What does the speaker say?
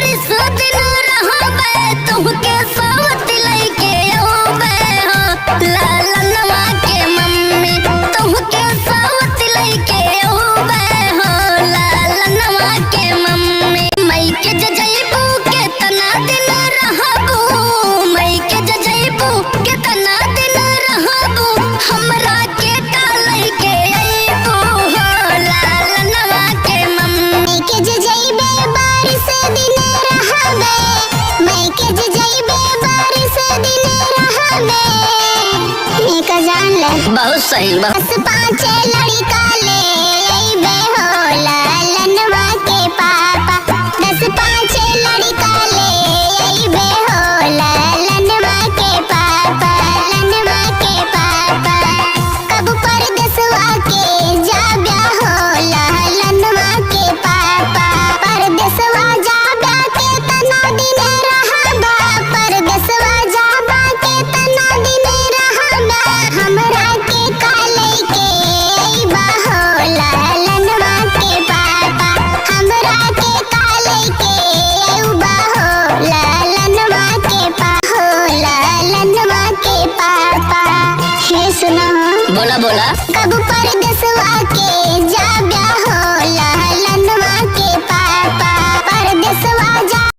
बारिश दिन रहबे तुहके साथ लइके ओबे हो लालनवा के मम्मी तुहके साथ लइके ओबे हो लालनवा के मम्मी मई के जइबू के तना दिन रहबू मई के जइबू के तना दिन रहबू हमरा के टालई के अइबू हो लालनवा के मम्मी के जइबे बारिश दिन रहबे मई के जइबे बारिश दिन रहबे एक जान ले बहुत सही बस पांच लड़का ले अइबे हो लालनवा के पापा 10-5 लड़का ले अइबे हो लालनवा के पापा लालनवा के पापा कब परदेसवा के जाब्या हो लालनवा के पापा परदेसवा जाब्या के तना दिन रहबा परदेसवा जाबा के तना दिन रहबा हमरा के काले के अइबा हो लालनवा के पापा हमरा के काले के अइबा हो लालनवा के पापा हो लालनवा के पापा हे सुना बोला बोला कब परदेसवा के